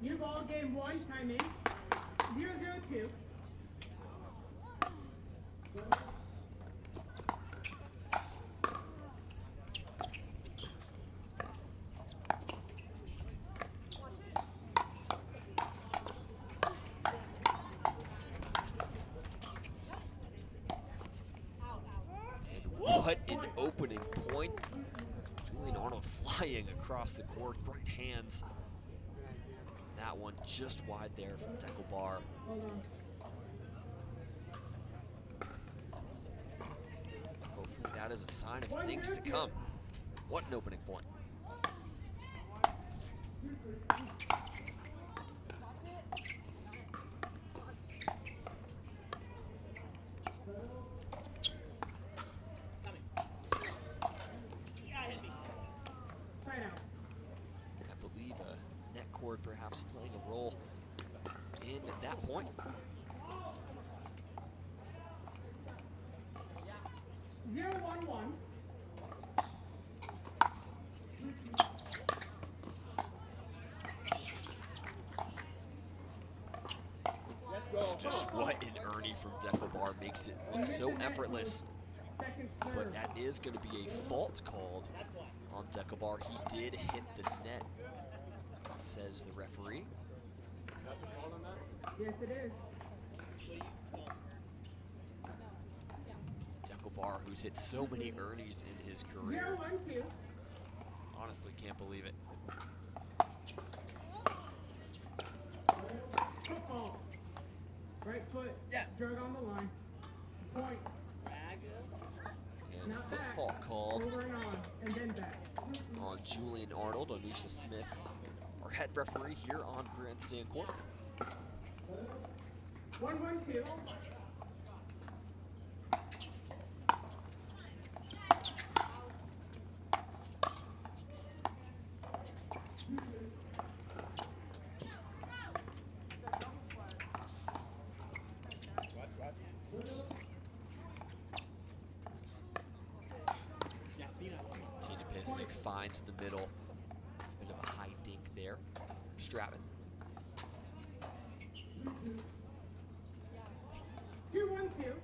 New ball, game 1, timing 0-0-2. What an opening point. Julian Arnold flying across the court, right hands. That one just wide there from Dekel. Hopefully that is a sign of things to come. What an opening point. Perhaps playing a role in that point. 0-1-1. Just what an Ernie from Dekel makes it look so effortless. But that is going to be a fault called on Dekel. He did hit the net, says the referee. That's a call on that? Yes, it is. Dekel, who's hit so many Ernies in his career. 0-1-2. Honestly, can't believe it. Football. Right foot. Yes. Drug on the line. Point. And a football called Over and on, and then back. On Julian Arnold, Anisha Smith, our head referee here on Grandstand Court. 1-1-2. Tina Pisnik finds the middle. Bit of a high dink there. Stratman. 2-1-2.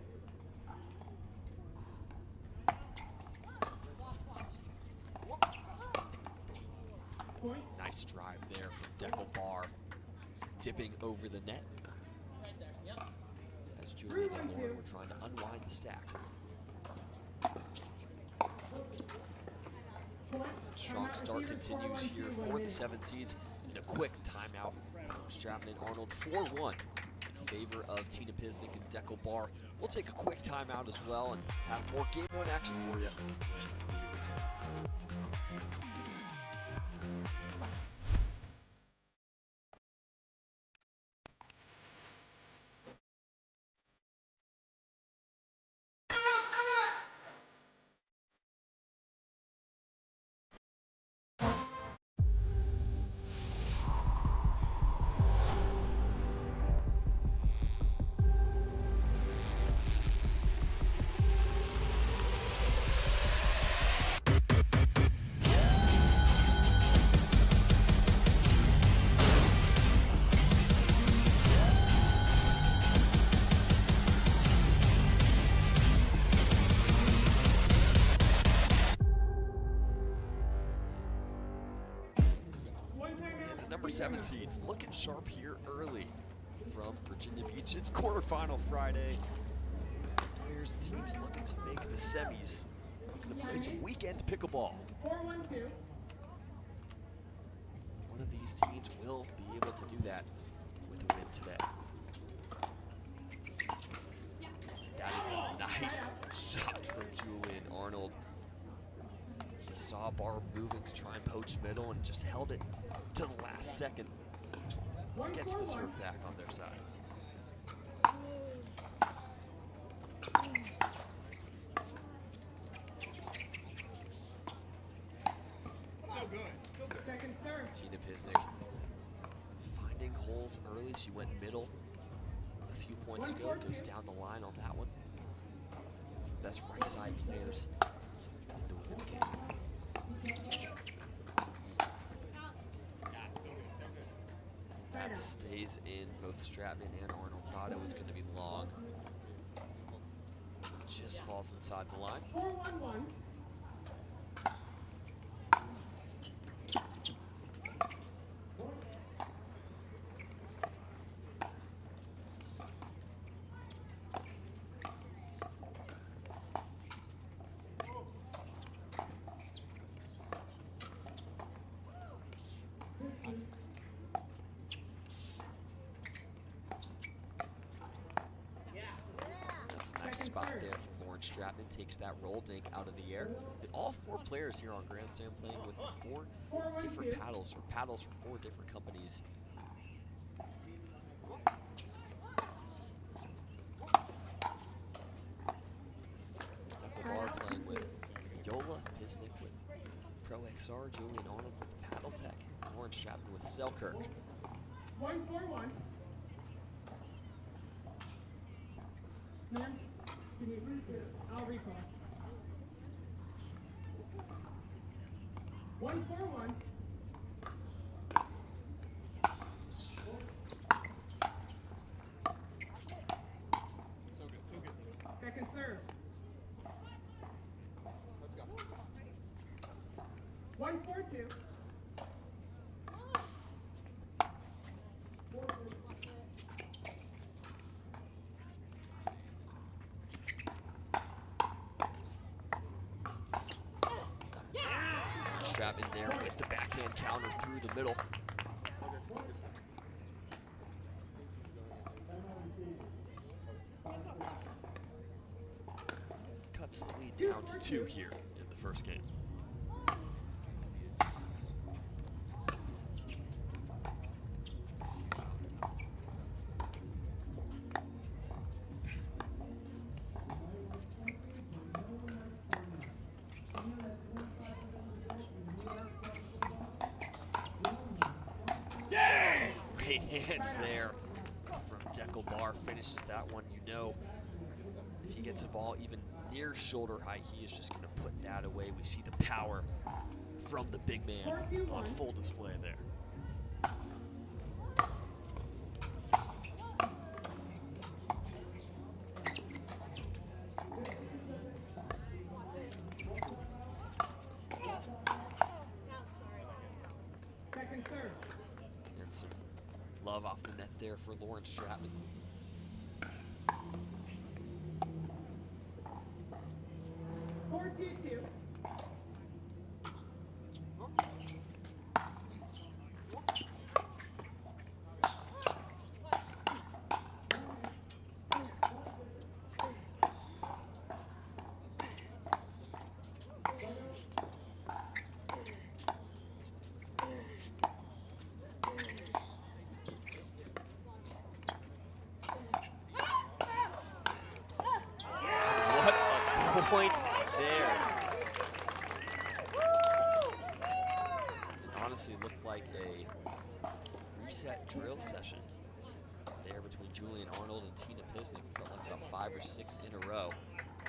Point. Nice drive there from Dekel, dipping over the net. As Julian and Lauren were trying to unwind the stack. Strong start continues here for the 7 seeds. And a quick timeout from Stratman and Arnold, 4-1 in favor of Tina Pisnik and Dekel. We'll take a quick timeout as well and have more Game 1 action for you. Number 7 seeds looking sharp here early from Virginia Beach. It's quarterfinal Friday. Players and teams looking to make the semis. Looking to play some weekend pickleball. 4-1-2. One of these teams will be able to do that with a win today. That is a nice shot from Julian Arnold. He saw Barr moving to try and poach middle and just held it to the last second. Gets the serve back on their side. So good. So good. Second serve. Tina Pisnik finding holes early. She went middle a few points ago. Goes down the line on that one. Best right side players in the women's game. That stays in. Both Stratman and Arnold thought it was going to be long. Just falls inside the line. 4-1-1. Nice spot there from Lauren Stratman, takes that roll dink out of the air. And all 4 players here on Grandstand playing with 4 different paddles, or paddles from 4 different companies. Dekel Bar playing with Yola, Pisnik with Pro XR, Julian Arnold with Paddle Tech, Lauren Stratman with Selkirk. 1-4-1. Ma'am, can you please get it? I'll recall. 1-4-1. So good, so good. Second serve. Let's go. 1-4-2. Stratman there with the backhand counter through the middle. Cuts the lead down to 2 here in the first game. Great hands there from Dekel Bar, finishes that one. You know, if he gets the ball even near shoulder height, he is just going to put that away. We see the power from the big man on full display there. Second serve. And some love off the net there for Lauren Stratman. Four, two, two. Point there. It honestly looked like a reset drill session there between Julian Arnold and Tina Pisnik. Felt like about 5 or 6 in a row.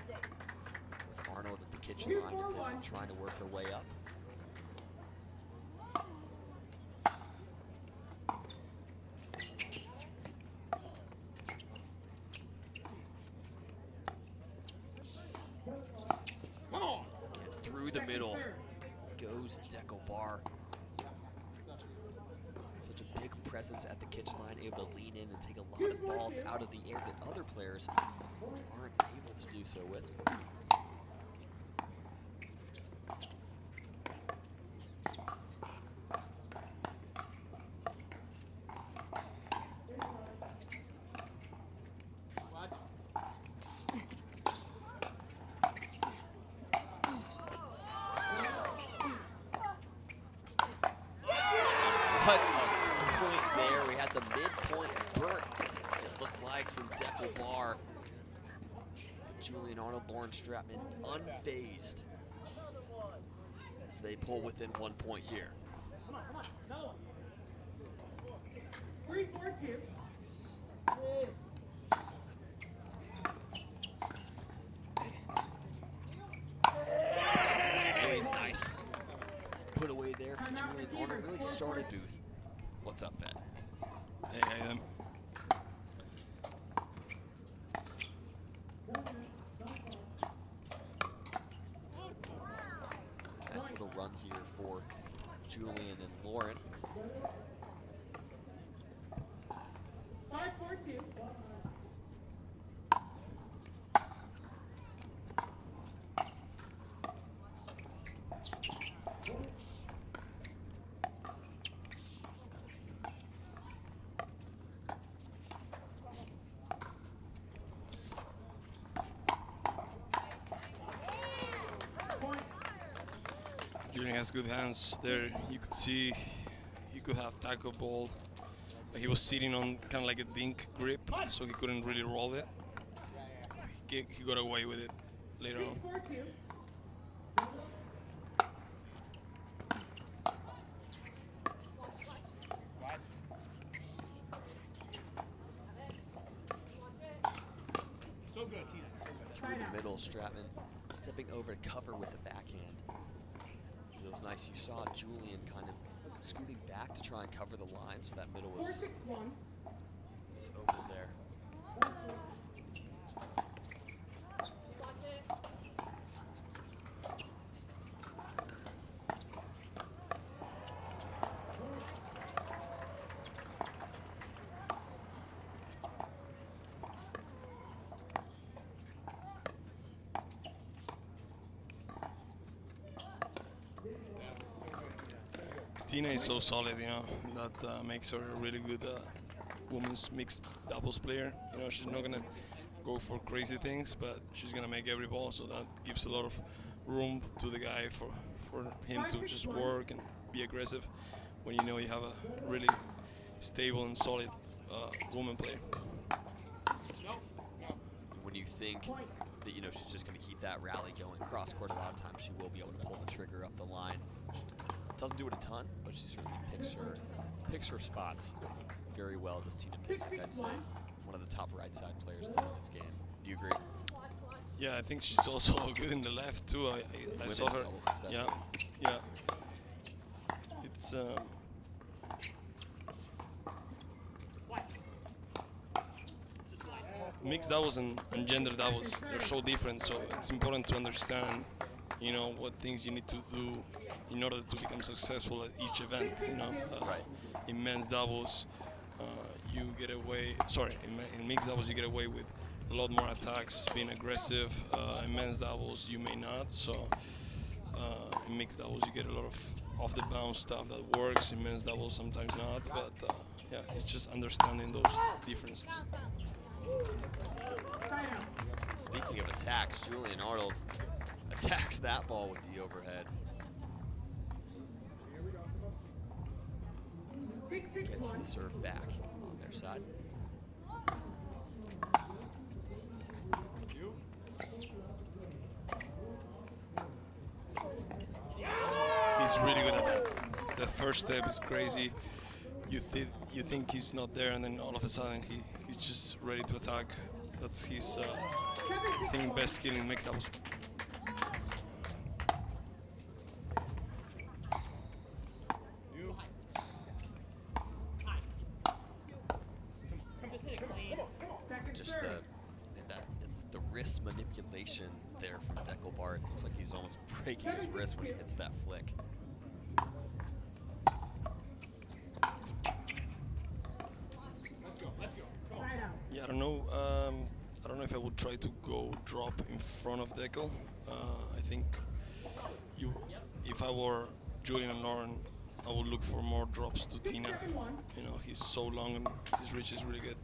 With Arnold at the kitchen line and Pisnik trying to work her way up. Through the middle goes Dekel Bar. Such a big presence at the kitchen line, able to lean in and take a lot of balls out of the air that other players aren't able to do so with. What a point there. We had the midpoint burnt, it looked like, from Dekel Bar. But Julian Arnold, Lauren Stratman unfazed as they pull within 1 point here. 3, 4, 2. Really nice put away there from Julian Arnold. Really started booth. What's up, Fed? Hey, them. Nice little run here for Julian and Lauren. 5-4-2. Julian has good hands there. You could see he could have tackle ball, but he was sitting on kind of like a dink grip, so he couldn't really roll it. He got away with it later on. 6-4-2. So good, Tina. Through the middle, Stratman stepping over to cover with the backhand. It was nice. You saw Julian kind of scooting back to try and cover the line, so that middle was 4-6-1. open there. Tina is so solid, you know, that makes her a really good women's mixed doubles player. You know, she's not gonna go for crazy things, but she's gonna make every ball, so that gives a lot of room to the guy for him to just work and be aggressive when you know you have a really stable and solid woman player. When you think that, you know, she's just going to keep that rally going cross court, a lot of times she will be able to pull the trigger up the line. She doesn't do it a ton, but she certainly picks her spots very well. This Tina Pisnik, I'd say, one of the top right side players in the women's game. Do you agree? Yeah, I think she's also good in the left too. I saw her. Yeah, yeah. It's mixed doubles and gender doubles. They're so different, so it's important to understand, you know, what things you need to do in order to become successful at each event. You know, Right. In men's doubles, you get away. Sorry, in mixed doubles you get away with a lot more attacks, being aggressive. In men's doubles you may not. So in mixed doubles you get a lot of off the bounce stuff that works. In men's doubles sometimes not. But yeah, it's just understanding those differences. Speaking of attacks, Julian Arnold attacks that ball with the overhead. Gets the serve back on their side. He's really good at that. The first step is crazy. You think he's not there, and then all of a sudden he's just ready to attack. That's his I think best skill in mixed doubles. Just the wrist manipulation there from Dekel. It looks like he's almost breaking his wrist when he hits that flick. Yeah, I don't know if I would try to go drop in front of Dekel. I think if I were Julian and Lauren, I would look for more drops to Tina. You know, he's so long and his reach is really good.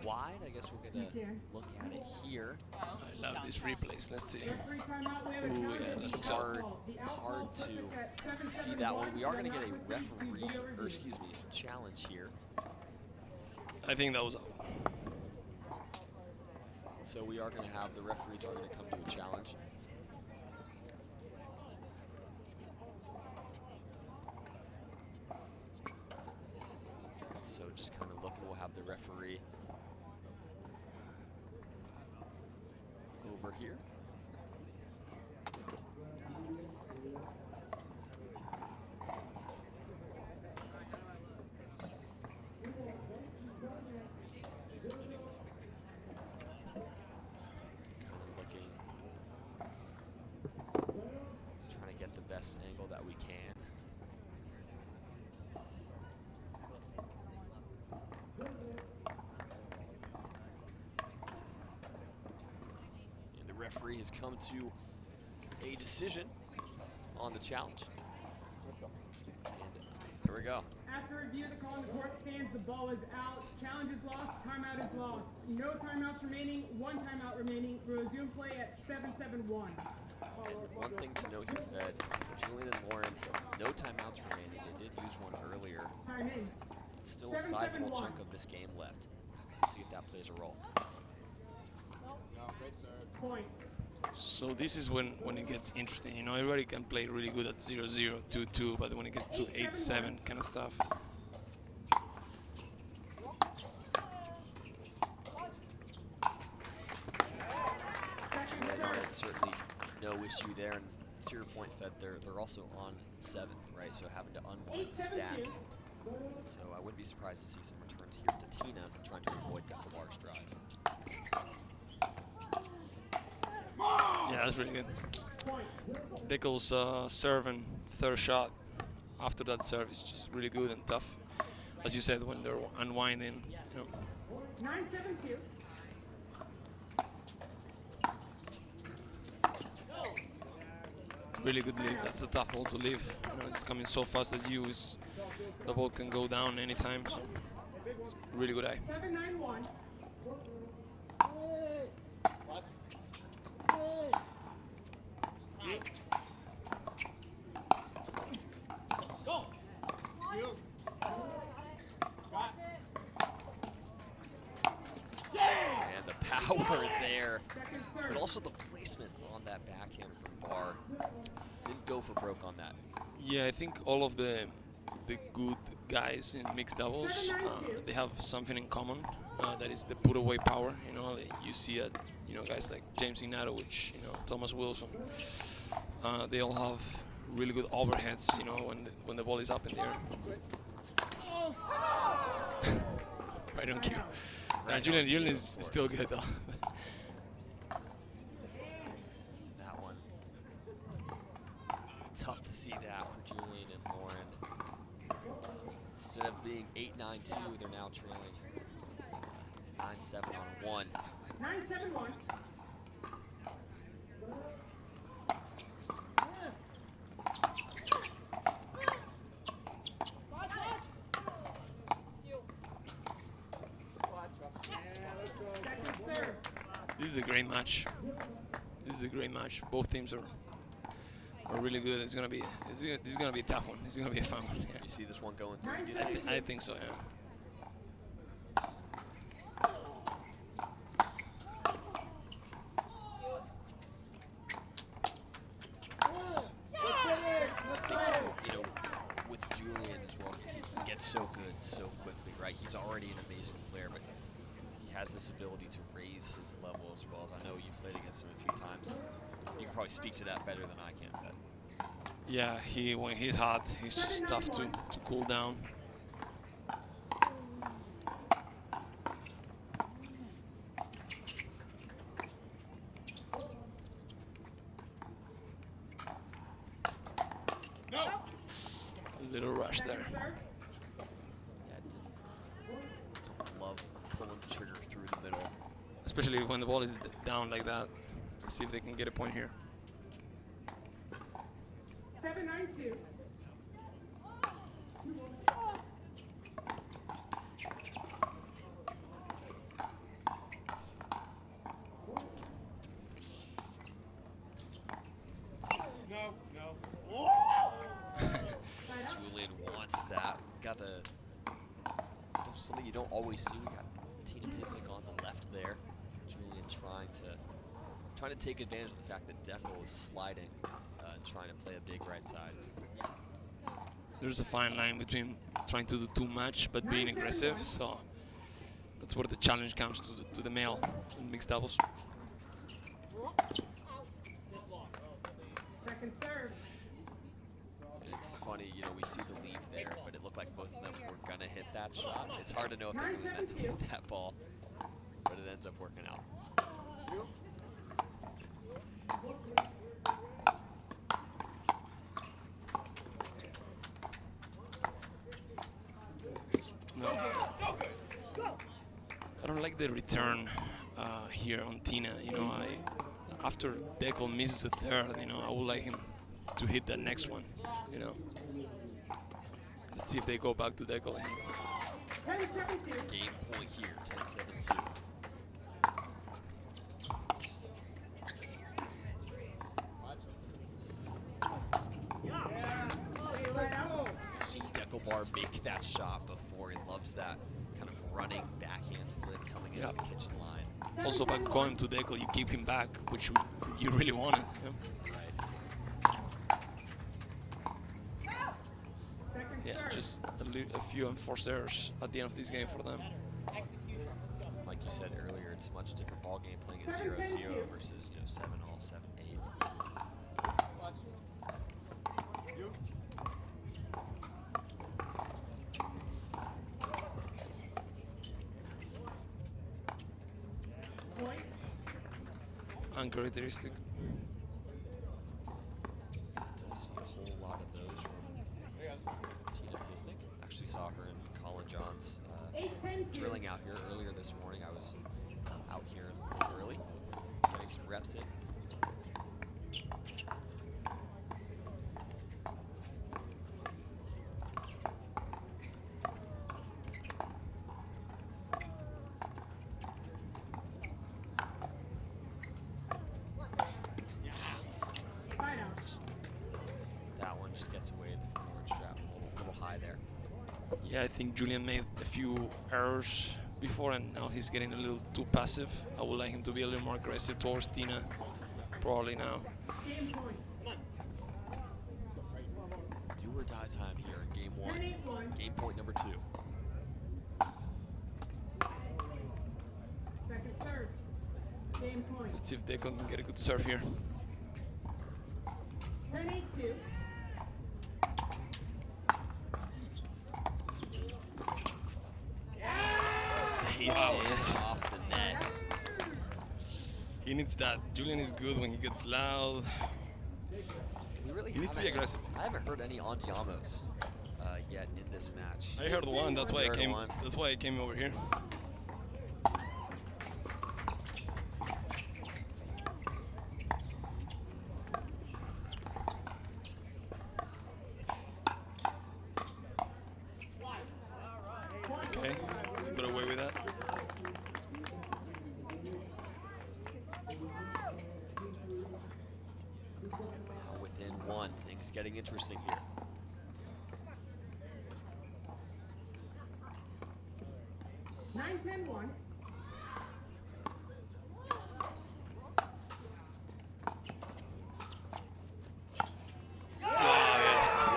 Wide, I guess we're gonna look at it here. I love these replays. Let's see. Ooh, yeah, that looks hard to see that one. We are gonna get a referee, or excuse me, challenge here. I think that was out. So we are gonna have the referees are gonna come to a challenge. just kind of looking. We'll have the referee over here. Trying to get the best angle that we can. And the referee has come to a decision on the challenge. And here we go. After review, the call on the court stands. The ball is out. Challenge is lost. Timeout is lost. No timeouts remaining. One timeout remaining. We'll resume play at 7-7-1. And one thing to note here, Fed, Julian and Lauren, no timeouts remaining. They did use one earlier. Time in. Still a sizable chunk of this game left. See if that plays a role. Point. So this is when it gets interesting. You know, everybody can play really good at 0-0, 2-2, but when it gets to 8-7 kind of stuff. Certainly no issue there. And to your point, Fed, they're also on 7, right? So having to unwind the stack. So I wouldn't be surprised to see some returns here to Tina, trying to avoid Dekelbar's drive. Yeah, that's really good. Dekel's serve and third shot after that serve is just really good and tough. As you said, when they're unwinding, you know. 9-7-2. Really good leave. That's a tough ball to leave. You know, it's coming so fast as you. The ball can go down anytime. So, really good eye. 7-9-1. And the power there, but also the placement on that backhand from Barr. Didn't go for broke on that. Yeah, I think all of the good guys in mixed doubles, they have something in common. That is the put away power. You know, you see it. You know, guys like James Ignatowicz, you know, Thomas Wilson. They all have really good overheads. You know, when the ball is up in the air. Right on cue. Julian is still good though. That one. Tough to see that for Julian and Lauren. Instead of being 8-9-2, they're now trailing 9-7 on 1. 9-7-1. This is a great match. This is a great match. Both teams are really good. This is gonna be a tough one. This is gonna be a fun one. Yeah. You see this one going through? I think so. Yeah. You know, with Julian as well, he gets so good so quickly, right? He's already an amazing player, but he has this ability to raise his level as well. As I know you've played against him a few times. You can probably speak to that better than I can, Fed. Yeah, when he's hot, he's just tough to cool down. No. A little rush there. Yeah, don't love pulling the trigger through the middle. Especially when the ball is down like that. Let's see if they can get a point here. 7-9-2. Julian wants that. Got something you don't always see. We got Tina Pisnik on the left there. Julian trying to take advantage of the fact that Dekel is sliding, trying to play a big right side. There's a fine line between trying to do too much but being aggressive. So that's where the challenge comes to the male in mixed doubles. Second serve. It's funny, you know, we see the leave there, but it looked like both of them were gonna hit that shot. It's hard to know if they really meant to hit that ball, but it ends up working out. No. I don't like the return here on Tina. You know, after Dekel misses a third, you know, I would like him to hit the next one. You know, let's see if they go back to Dekel. 10-7-2. Game point here, 10-7-2. Seen Dekel make that shot before. He loves that kind of running backhand flick coming in at the kitchen line. Also, by going to Dekel, you keep him back, which you really wanted. Yeah, just a few enforced errors at the end of this game for them. Like you said earlier, it's a much different ball game playing at 0-0 versus 7-all, 7-8. Uncharacteristic. Don't see a whole lot of those from Tina Pisnik. Actually saw her in Colin John's drilling out here earlier this morning. I was out here early, getting some reps in. That one just gets away the forward strap a little high there. Yeah, I think Julian made a few errors before, and now he's getting a little too passive. I would like him to be a little more aggressive towards Tina, probably now. Do or die time here in game one. Game point number 2. Second serve. Game point. Let's see if Dekel can get a good serve here. 10-8-2. Stays in off the net. He needs that. Julian is good when he gets loud. He needs to be aggressive. I haven't heard any Andiamos yet in this match. I heard one. That's why I came over here. Okay, got away with that. Within one, things getting interesting here. Nine, 10-1.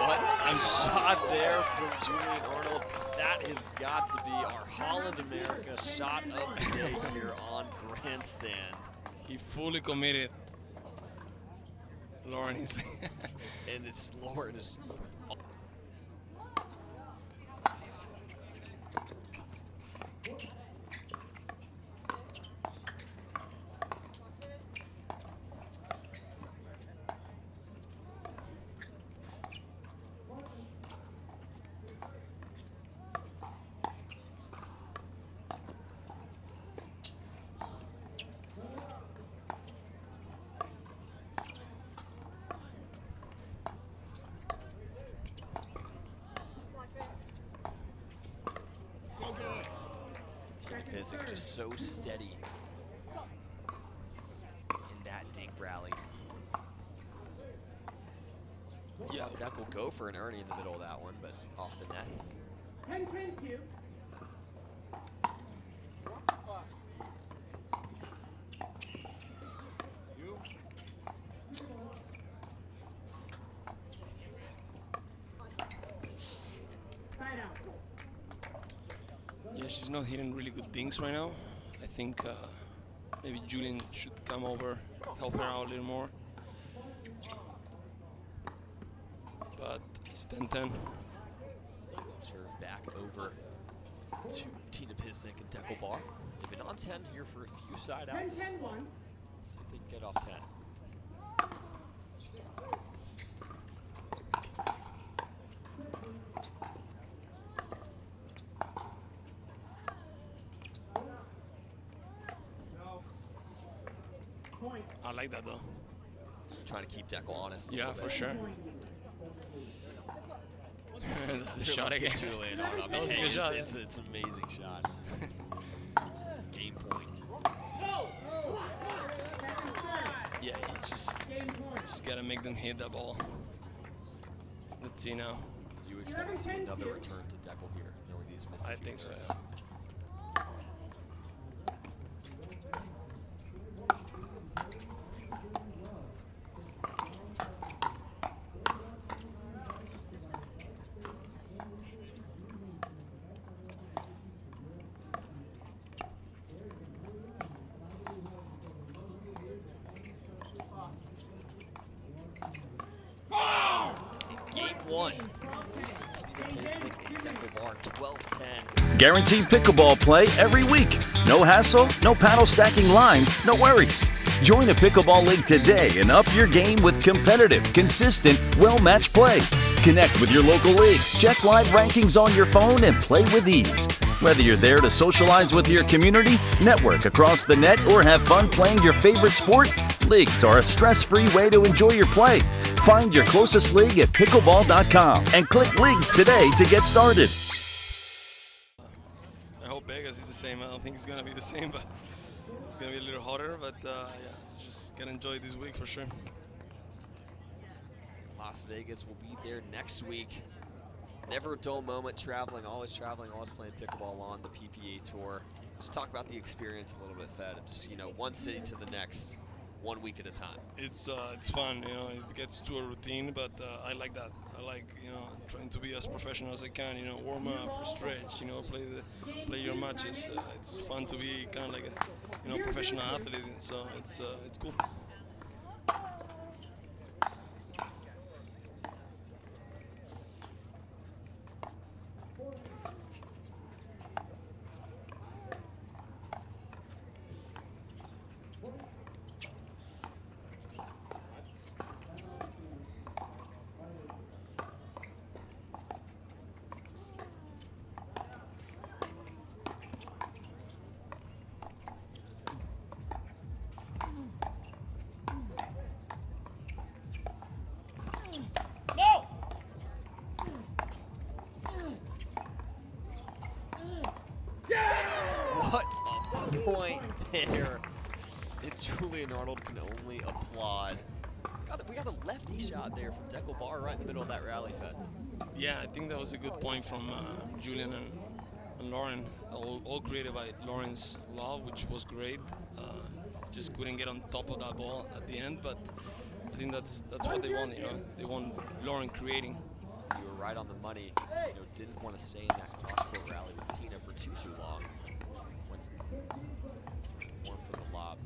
What a shot there from Julian Arnold. That has got to be our Holland America shot of the day here on Grandstand. He fully committed. Lauren is And it's Lauren is Pisnik just so steady in that dink rally. Yeah, Dekel go for an Ernie in the middle of that one, but off the net. 10-10-2. Side out. Yeah, she's not hitting really good things right now. I think maybe Julian should come over, help her out a little more. But it's 10-10. Serve back over to Tina Pisnik and Dekel Bar. They've been on 10 here for a few side outs. 10-10-1. See if they can get off 10. I like that though. Trying to keep Dekel honest. Yeah, for sure. That's the shot again. Julian, That was a good shot. It's an amazing shot. Game point. Yeah, you just gotta make them hit that ball. Let's see now. Do you expect to see another return to Dekel here, knowing these missed? I think so, returns? yeah. Guaranteed pickleball play every week. No hassle, no paddle stacking lines, no worries. Join a pickleball league today and up your game with competitive, consistent, well-matched play. Connect with your local leagues, check live rankings on your phone, and play with ease. Whether you're there to socialize with your community, network across the net, or have fun playing your favorite sport, leagues are a stress-free way to enjoy your play. Find your closest league at pickleball.com and click leagues today to get started. I hope Vegas is the same. I don't think it's going to be the same, but it's going to be a little hotter. But yeah, just going to enjoy this week for sure. Las Vegas will be there next week. Never a dull moment traveling, always playing pickleball on the PPA Tour. Just talk about the experience a little bit, Fed, and just, you know, one city to the next, 1 week at a time. It's fun, you know, it gets to a routine, but I like that. I like, you know, trying to be as professional as I can, you know, warm up, stretch, you know, play your matches. It's fun to be kind of like a, you know, professional athlete, so it's cool. Point there that Julian Arnold can only applaud. We got a lefty shot there from Dekel Bar right in the middle of that rally, Fed. Yeah, I think that was a good point from Julian and Lauren, all created by Lauren's love, which was great. Just couldn't get on top of that ball at the end, but I think that's what they want, you know. They want Lauren creating. You were right on the money. You know, didn't want to stay in that cross-court rally with Tina for too long. More for the lob.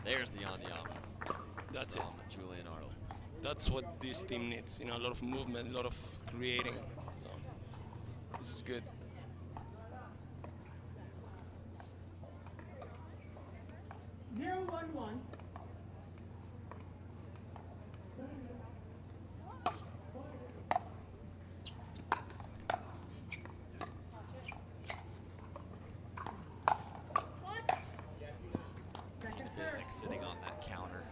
There's the Yama. That's it. Julian Arnold. That's what this team needs. You know, a lot of movement, a lot of creating. So, this is good. Zero, 1-1. Sitting on that counter.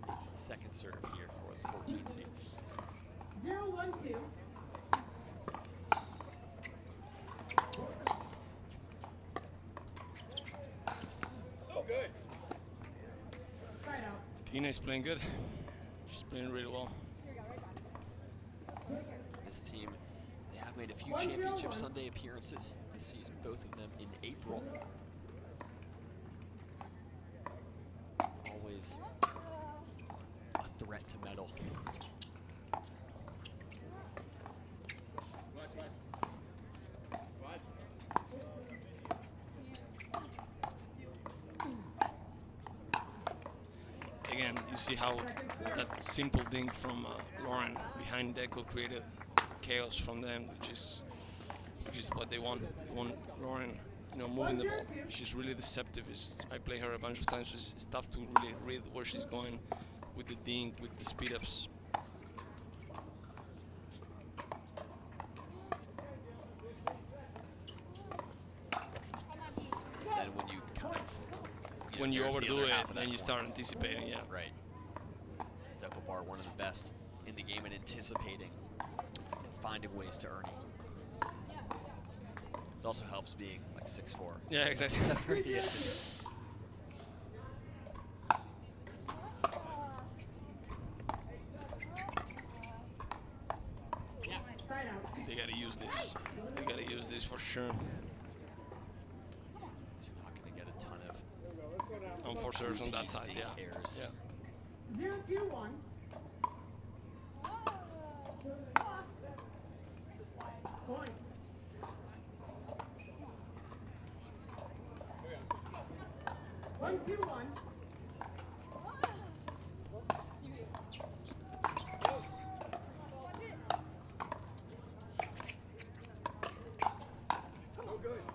It's the second serve here for the 14 seeds. 0-1-2. So good. Side out. Tina is playing good. She's playing really well. This team, they have made a few championship Sunday appearances. this season, both of them in April. Always a threat to medal. Again, you see how that simple dink from Lauren behind Dekel created chaos from them, which is what they want. They want Lauren, moving the ball. She's really deceptive. I play her a bunch of times. It's tough to really read where she's going with the dink, with the speed ups. And when you kind of when you there's the overdo other it, half of that then you coin. start anticipating. Yeah. Right. Dekel Bar, one of the best in the game at anticipating and finding ways to earn it. It also helps being like 6'4". Yeah, exactly. Yeah. They gotta use this. They gotta use this for sure. So you're not going to get a ton of Unforced errors on that routine side. dink Yeah. errors. Yeah. 0-2-1. Point. One, two, one.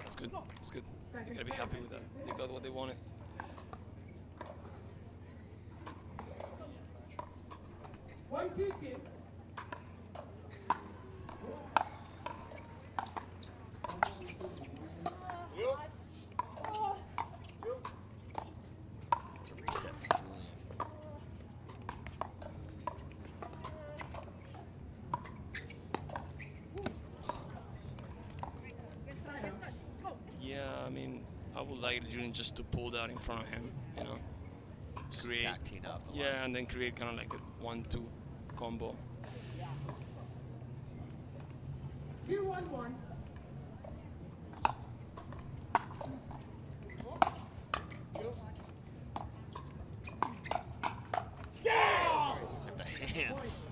That's good. That's good. You gotta be happy with that. They got what they wanted. One, two, two. It's a reset for Julian. Yeah, I mean, I would like Julian just to pull that in front of him, Just create. tag team up a lot. Yeah, and then create kind of like a 1-2 combo. 2-1-1. With the hands.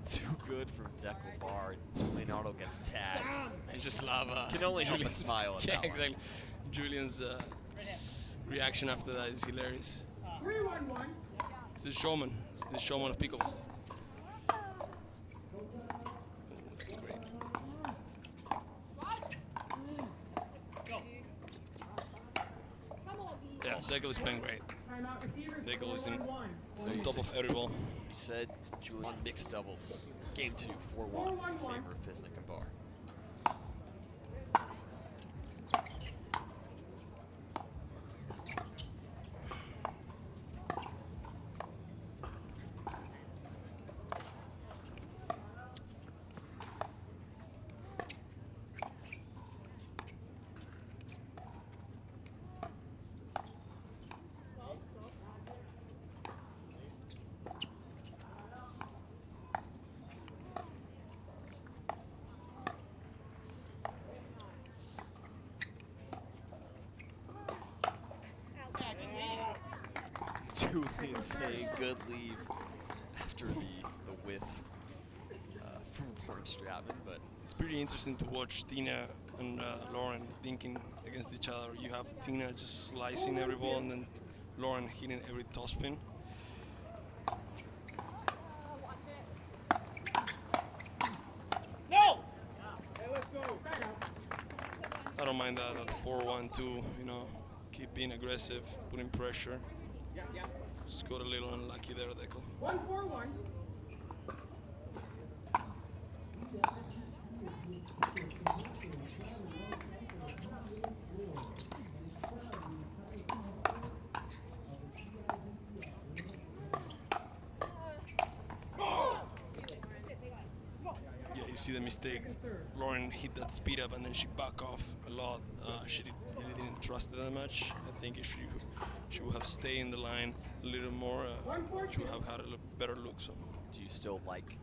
Too good from Dekel Bar. Leonardo gets tagged. I just love Can only help but Julian's- smile at yeah, that one. exactly. Julian's reaction after that is hilarious. 3-1-1. It's the showman. It's the showman of pickleball. That's great. Yeah, Dekel is playing great. Timeout receivers. Dekel is in 4-1-1. on top of every ball. You said Julian on mixed doubles. Game 2, 4-1 in 4-1-1. favor of Pisnik and Bar. Julian saying good leave after the whiff from Lauren Stratman, but It's pretty interesting to watch Tina and Lauren thinking against each other. You have Tina just slicing every ball and then Lauren hitting every topspin. No! Hey, let's go. I don't mind that 4-1-2, keep being aggressive, putting pressure. Yeah, yeah. Just got a little unlucky there, Dekel. 1-4-1. Yeah, you see the mistake. Lauren hit that speed up and then she back off a lot. She really didn't trust it that much. I think if she would have stayed in the line a little more, she would have had a better look. So do you still like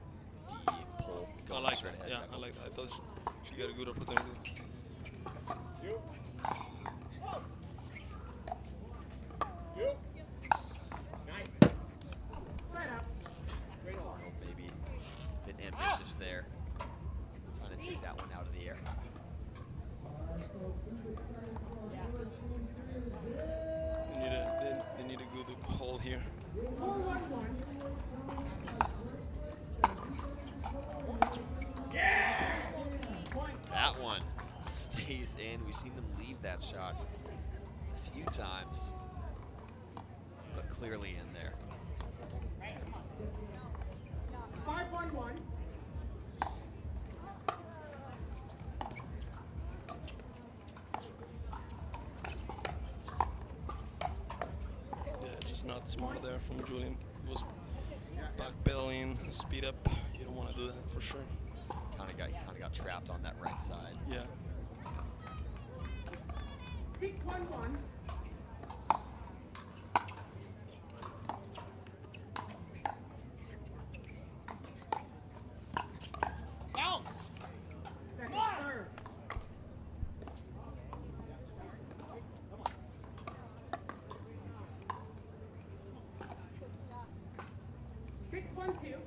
the pull I going like straight that. ahead? Yeah, I like that. I thought she got a good opportunity. Side out. Arnold maybe a bit ambitious there. Trying to take that one out of the air. They need a good hold here. 4-1-1. That one stays in. We've seen them leave that shot a few times, but clearly in there. 5-1-1. Yeah, just not smart there from Julian. He was backpedaling, speed up. You don't want to do that for sure. Kind of got trapped on that right side. Yeah. 6-1-1. Second serve. Six, 1-2.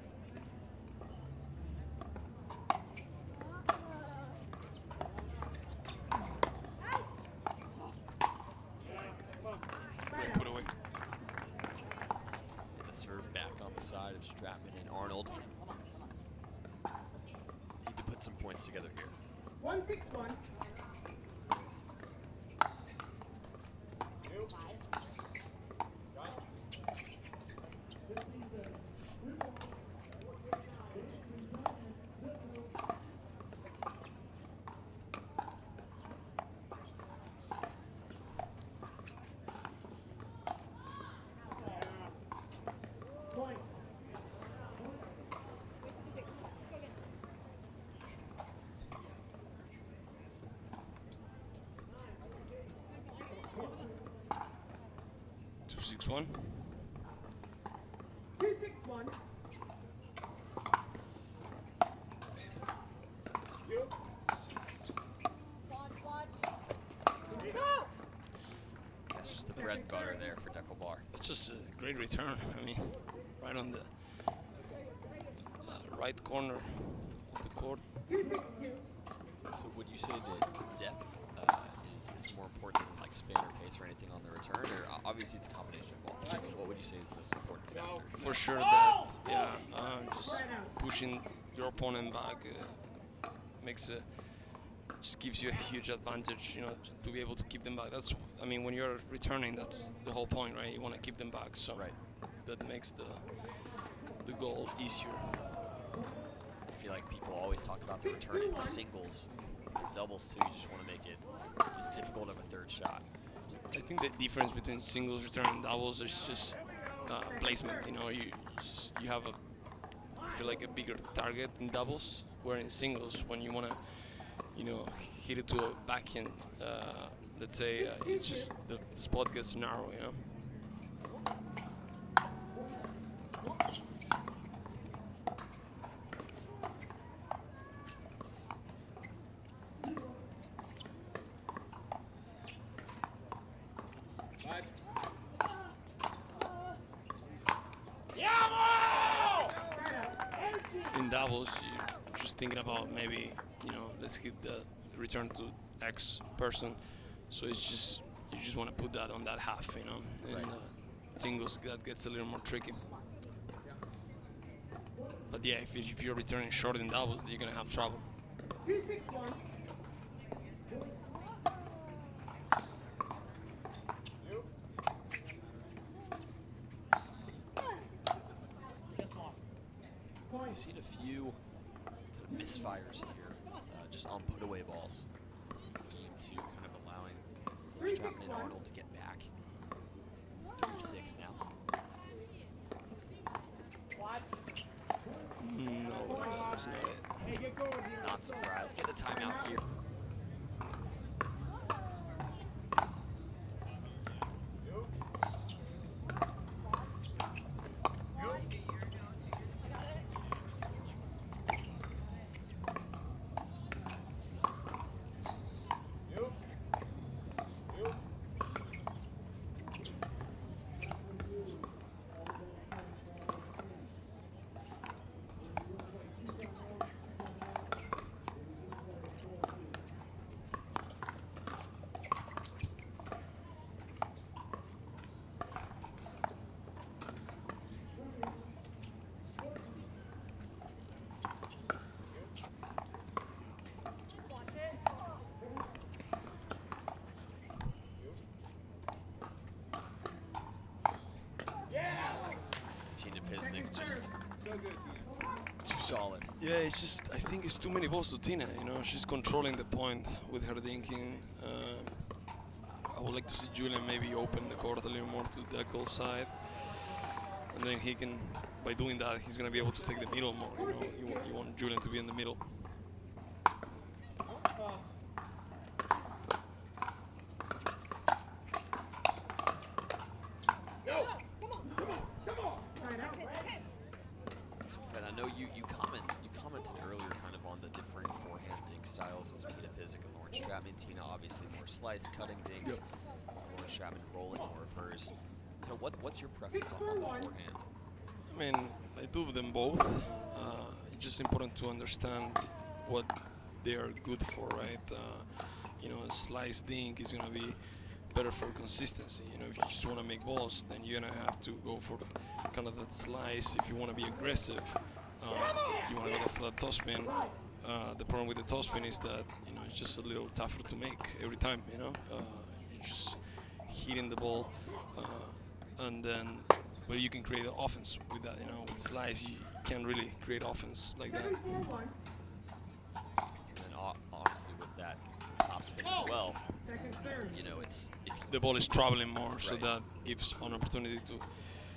Great put away. And the serve back on the side of Stratman and Arnold. Need to put some points together here. 1-6-1. Point. Two, 6-1. 2-6-1. That's just the bread and butter there for Dekel Bar. It's just a great return. I mean, right on the right corner of the court. 2-6-2. So would you say that depth is more important than like spin or pace or anything on the return? Or obviously it's a combination of both. But what would you say is the most important factor? For sure that, yeah, just pushing your opponent back makes a, just gives you a huge advantage, you know, to be able to keep them back. That's, I mean, when you're returning, that's the whole point, right? You want to keep them back, so Right. that makes the goal easier. I feel like people always talk about the return in singles. In doubles too, you just want to make it as difficult of a third shot. I think the difference between singles return and doubles is just placement. You know, you have a, I feel like a bigger target in doubles, where in singles, when you want to, you know, hit it to a backhand, let's say, it's just the spot gets narrow, you know. In doubles, you're just thinking about maybe, you know, let's hit the return to X person. So it's just, you just want to put that on that half, you know. And singles, that gets a little more tricky. But yeah, if you're returning short in doubles, then you're gonna have trouble. 2-6-1. We've seen a few kind of misfires here, just on put-away balls. Game two kind of allowing Stratman and Arnold to get back. 3-6 now. No, that's not it. Hey, get going here. Not surprised. Get a timeout here. solid. Yeah, it's just, I think it's too many balls to Tina, you know. She's controlling the point with her dinking. I would like to see Julian maybe open the court a little more to Dekel's side. And then he can, by doing that, he's going to be able to take the middle more, you know. You want Julian to be in the middle. You commented earlier kind of on the differing forehand dink styles of Tina Pisnik and Lauren Stratman. Tina obviously more slice, cutting dinks. Yep. Lauren Stratman rolling more of hers. Kind of what's your preference on the forehand? I mean, I do them both. It's just important to understand what they are good for, right? You know, a slice dink is going to be better for consistency. You know, if you just want to make balls, then you're going to have to go for kind of that slice. If you want to be aggressive, you want to go for that topspin. The problem with the topspin is that, you know, it's just a little tougher to make every time, you know. You're just hitting the ball, and then, but you can create offense with that, you know. With slice, you can't really create offense like that. And then obviously with that topspin as well, you know, it's the ball is traveling more, so Right. that gives an opportunity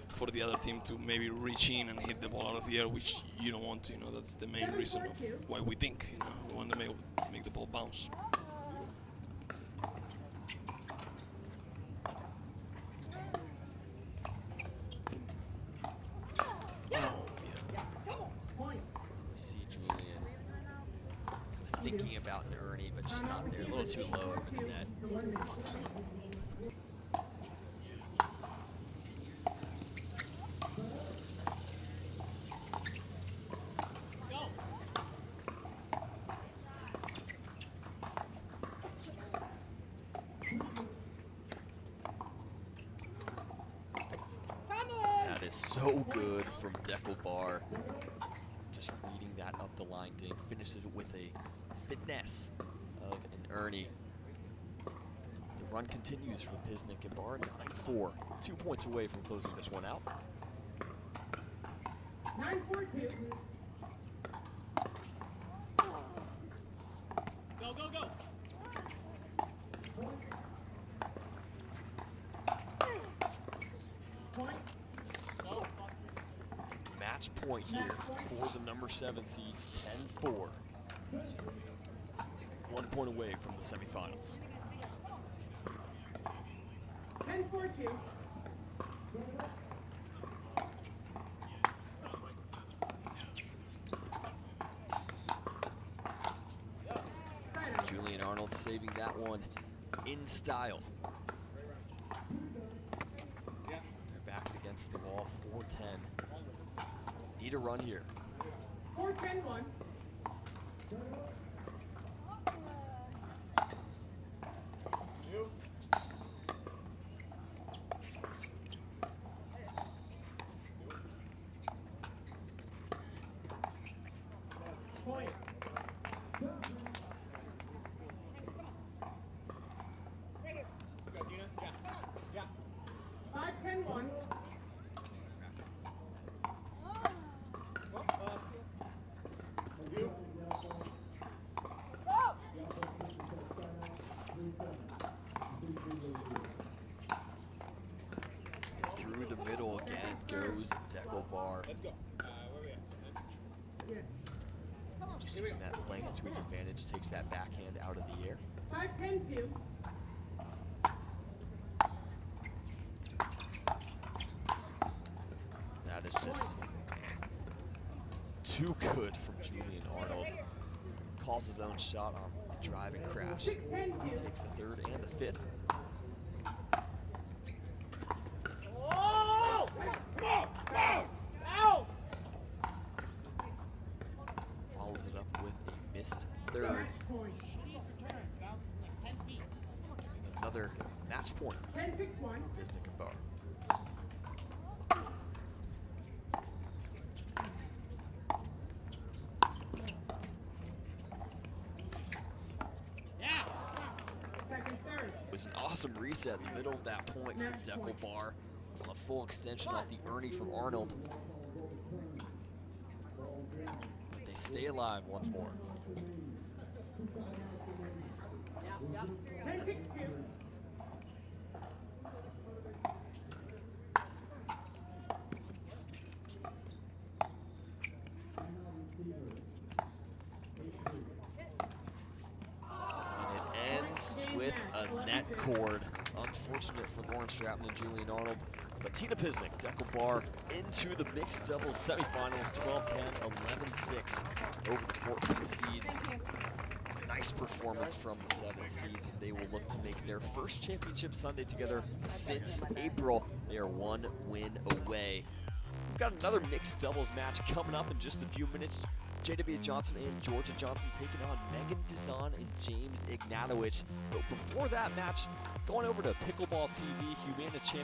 for the other team to maybe reach in and hit the ball out of the air, which you don't want to. You know, that's the main reason of why we think. You know, we want to make the ball bounce. we see Julian kind of thinking about an Ernie, but just not there. A little too low over the net. That is so good from Dekel. Just reading that up the line dink, finishes it with a finesse of an Ernie. The run continues for Pisnik and Barr, 9-4. 2 points away from closing this one out. 9-4-2. Go, go, go. Point. Match point here for the number 7 seeds, 10-4. 1 point away from the semifinals. 10-4-2. Julian Arnold saving that one in style. Their backs against the wall, 4-10. Need a run here. 4-10-1. Point. Go, Tina. Yeah. 5-10-1. Through the middle again goes Dekel. Let's go. Where we at? Yes. Just using that length to his advantage, takes that backhand out of the air. 5-10-2. That is just too good from Julian Arnold. Calls his own shot on the drive and crash. 6-10-2. Takes the third and the fifth. Oh! Oh! Oh! Out! Follows it up with a missed third. Match point. Giving another match point. 10-6-1. Pisnik and Barr. Second serve. It was an awesome reset in the middle of that point from Dekel on a full extension off the Ernie from Arnold. they stay alive once more. 10-6-2. And it ends with a net cord. Unfortunate for Lauren Stratman and Julian Arnold. But Tina Pisnik, Dekel Bar, into the mixed doubles semifinals, 12-10, 11-6 over the 14 seeds. Nice performance from the 7 seeds, and they will look to make their first championship Sunday together since April. They are 1 win away. We've got another mixed doubles match coming up in just a few minutes. J.W. Johnson and Georgia Johnson taking on Megan Dizon and James Ignatowicz. But before that match, going over to Pickleball TV, Humana Champion